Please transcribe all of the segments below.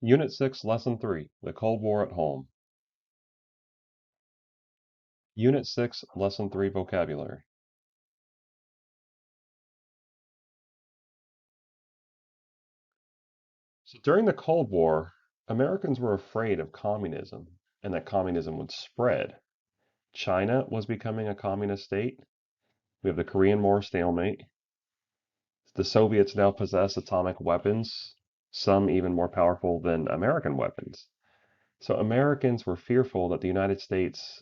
Unit 6, Lesson 3, The Cold War at Home. Unit 6, Lesson 3, Vocabulary. So during the Cold War, Americans were afraid of communism and that communism would spread. China was becoming a communist state. We have the Korean War stalemate. The Soviets now possess atomic weapons, some even more powerful than American weapons. So Americans were fearful that the United States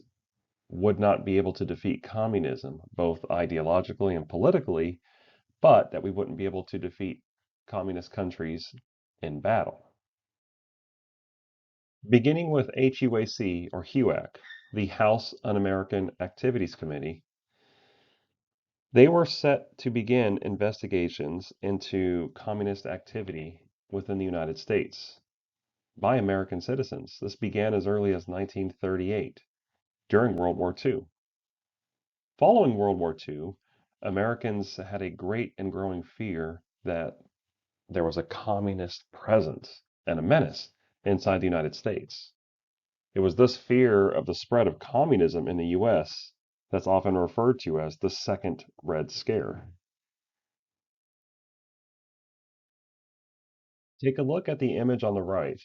would not be able to defeat communism, both ideologically and politically, but that we wouldn't be able to defeat communist countries in battle. Beginning with HUAC or HUAC, the House Un-American Activities Committee, they were set to begin investigations into communist activity within the United States by American citizens. This began as early as 1938 during World War II. Following World War II, Americans had a great and growing fear that there was a communist presence and a menace inside the United States. It was this fear of the spread of communism in the US that's often referred to as the Second Red Scare. Take a look at the image on the right,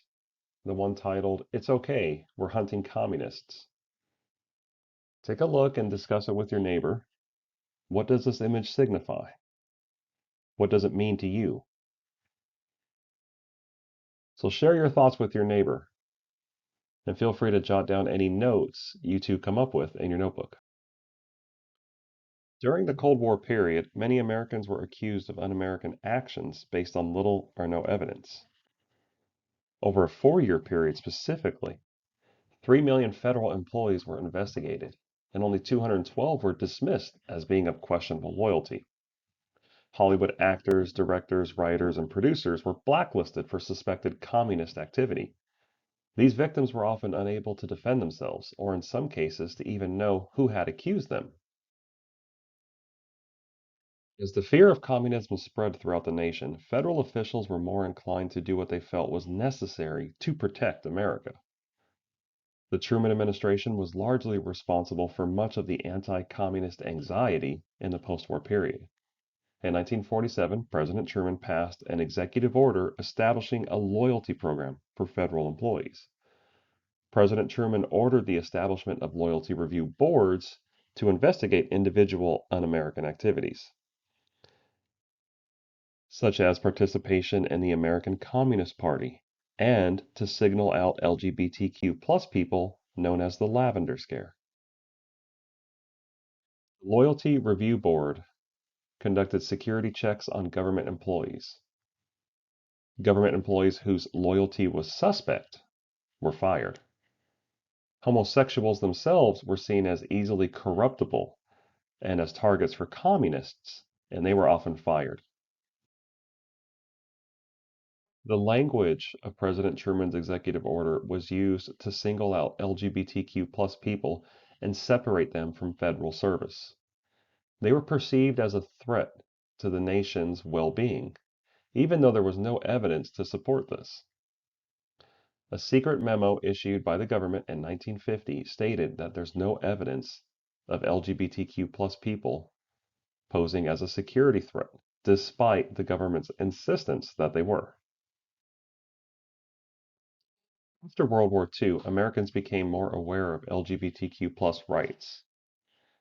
the one titled, "It's Okay, We're Hunting Communists." Take a look and discuss it with your neighbor. What does this image signify? What does it mean to you? So share your thoughts with your neighbor and feel free to jot down any notes you two come up with in your notebook. During the Cold War period, many Americans were accused of un-American actions based on little or no evidence. Over a 4-year period specifically, 3 million federal employees were investigated, and only 212 were dismissed as being of questionable loyalty. Hollywood actors, directors, writers, and producers were blacklisted for suspected communist activity. These victims were often unable to defend themselves, or in some cases to even know who had accused them. As the fear of communism spread throughout the nation, federal officials were more inclined to do what they felt was necessary to protect America. The Truman administration was largely responsible for much of the anti-communist anxiety in the post-war period. In 1947, President Truman passed an executive order establishing a loyalty program for federal employees. President Truman ordered the establishment of loyalty review boards to investigate individual un-American activities, such as participation in the American Communist Party, and to signal out LGBTQ plus people known as the Lavender Scare. The Loyalty Review Board conducted security checks on government employees. Government employees whose loyalty was suspect were fired. Homosexuals themselves were seen as easily corruptible and as targets for communists, and they were often fired. The language of President Truman's executive order was used to single out LGBTQ plus people and separate them from federal service. They were perceived as a threat to the nation's well-being, even though there was no evidence to support this. A secret memo issued by the government in 1950 stated that there's no evidence of LGBTQ plus people posing as a security threat, despite the government's insistence that they were. After World War II, Americans became more aware of LGBTQ plus rights.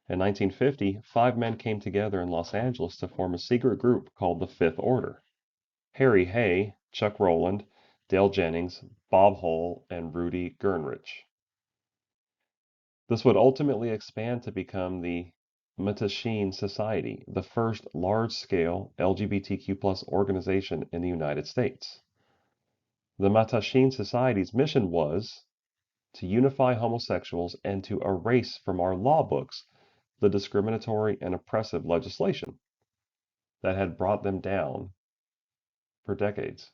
In 1950, 5 men came together in Los Angeles to form a secret group called the Fifth Order. Harry Hay, Chuck Rowland, Dale Jennings, Bob Hull, and Rudy Gernrich. This would ultimately expand to become the Mattachine Society, the first large-scale LGBTQ plus organization in the United States. The Mattachine Society's mission was to unify homosexuals and to erase from our law books the discriminatory and oppressive legislation that had brought them down for decades.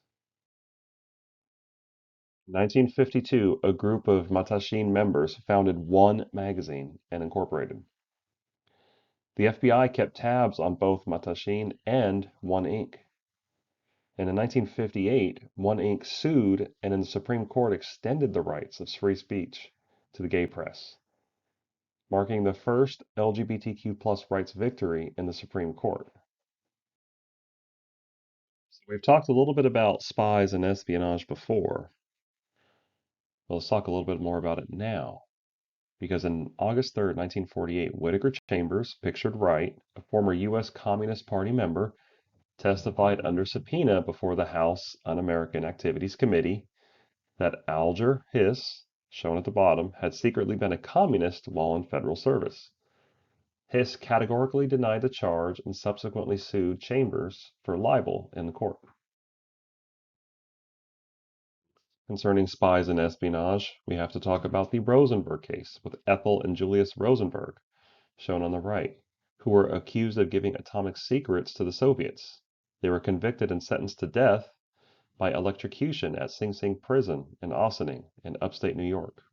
In 1952, a group of Mattachine members founded One Magazine and incorporated. The FBI kept tabs on both Mattachine and One Inc. And in 1958, One Inc. sued, and then the Supreme Court extended the rights of free speech to the gay press, marking the first LGBTQ plus rights victory in the Supreme Court. So we've talked a little bit about spies and espionage before. Well, let's talk a little bit more about it now. Because in August 3rd, 1948, Whittaker Chambers, pictured right, a former U.S. Communist Party member, testified under subpoena before the House Un-American Activities Committee that Alger Hiss, shown at the bottom, had secretly been a communist while in federal service. Hiss categorically denied the charge and subsequently sued Chambers for libel in the court. Concerning spies and espionage, we have to talk about the Rosenberg case with Ethel and Julius Rosenberg, shown on the right, who were accused of giving atomic secrets to the Soviets. They were convicted and sentenced to death by electrocution at Sing Sing Prison in Ossining in upstate New York.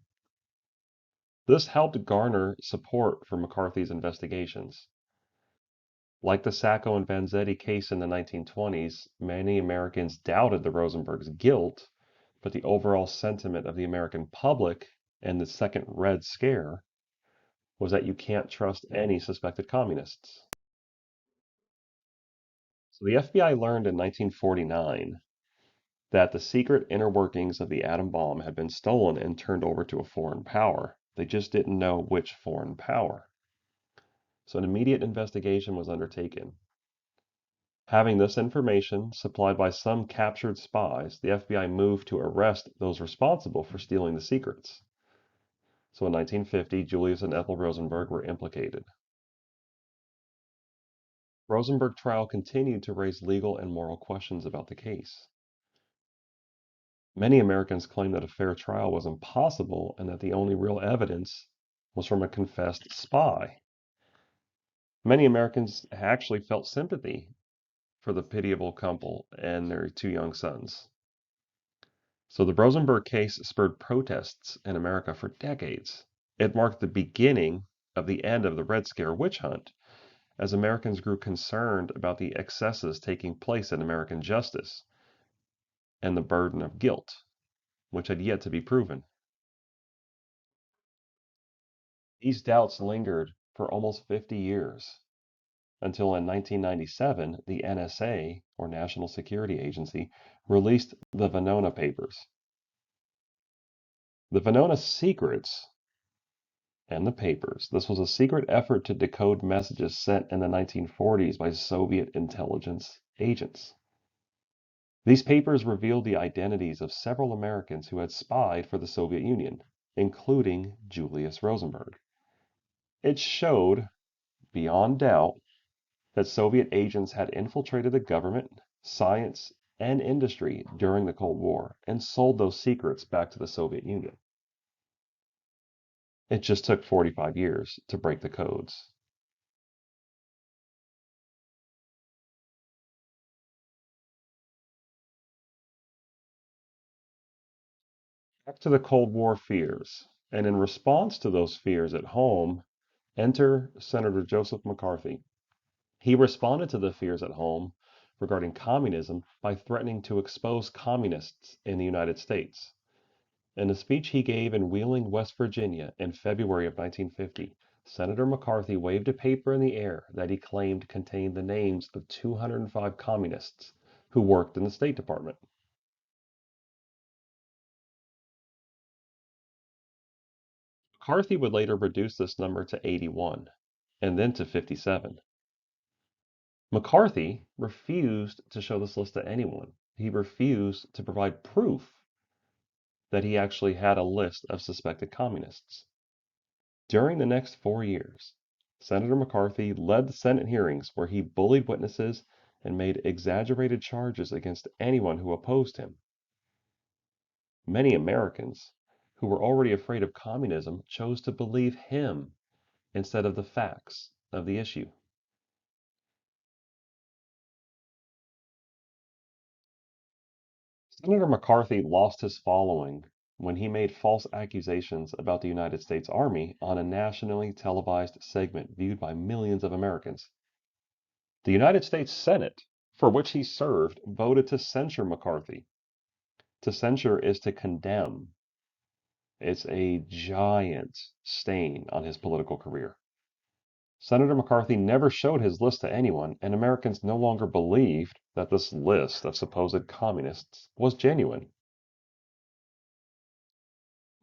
This helped garner support for McCarthy's investigations. Like the Sacco and Vanzetti case in the 1920s, many Americans doubted the Rosenbergs' guilt, but the overall sentiment of the American public and the Second Red Scare was that you can't trust any suspected communists. So the FBI learned in 1949 that the secret inner workings of the atom bomb had been stolen and turned over to a foreign power. They just didn't know which foreign power. So an immediate investigation was undertaken. Having this information supplied by some captured spies, the FBI moved to arrest those responsible for stealing the secrets. So in 1950, Julius and Ethel Rosenberg were implicated. Rosenberg trial continued to raise legal and moral questions about the case. Many Americans claimed that a fair trial was impossible and that the only real evidence was from a confessed spy. Many Americans actually felt sympathy for the pitiable couple and their two young sons. So the Rosenberg case spurred protests in America for decades. It marked the beginning of the end of the Red Scare witch hunt, as Americans grew concerned about the excesses taking place in American justice and the burden of guilt, which had yet to be proven. These doubts lingered for almost 50 years until in 1997, the NSA, or National Security Agency, released the Venona papers. The Venona secrets and the papers. This was a secret effort to decode messages sent in the 1940s by Soviet intelligence agents. These papers revealed the identities of several Americans who had spied for the Soviet Union, including Julius Rosenberg. It showed, beyond doubt, that Soviet agents had infiltrated the government, science, and industry during the Cold War and sold those secrets back to the Soviet Union. It just took 45 years to break the codes. Back to the Cold War fears. And in response to those fears at home, enter Senator Joseph McCarthy. He responded to the fears at home regarding communism by threatening to expose communists in the United States. In a speech he gave in Wheeling, West Virginia in February of 1950, Senator McCarthy waved a paper in the air that he claimed contained the names of 205 communists who worked in the State Department. McCarthy would later reduce this number to 81 and then to 57. McCarthy refused to show this list to anyone. He refused to provide proof that he actually had a list of suspected communists. During the next 4 years, Senator McCarthy led the Senate hearings where he bullied witnesses and made exaggerated charges against anyone who opposed him. Many Americans who were already afraid of communism chose to believe him instead of the facts of the issue. Senator McCarthy lost his following when he made false accusations about the United States Army on a nationally televised segment viewed by millions of Americans. The United States Senate for which he served, voted to censure McCarthy. To censure is to condemn. It's a giant stain on his political career. Senator McCarthy never showed his list to anyone, and Americans no longer believed that this list of supposed communists was genuine.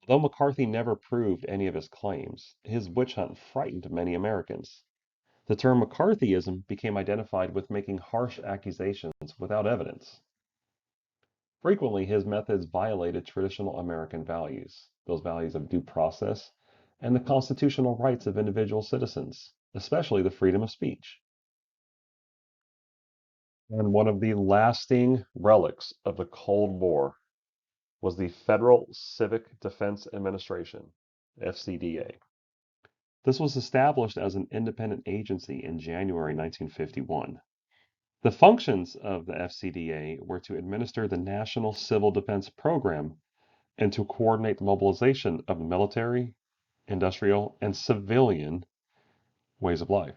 Though McCarthy never proved any of his claims, his witch hunt frightened many Americans. The term McCarthyism became identified with making harsh accusations without evidence. Frequently, his methods violated traditional American values, those values of due process and the constitutional rights of individual citizens, especially the freedom of speech. And one of the lasting relics of the Cold War was the Federal Civic Defense Administration, FCDA. This was established as an independent agency in January 1951. The functions of the FCDA were to administer the National Civil Defense Program and to coordinate the mobilization of the military, industrial, and civilian ways of life.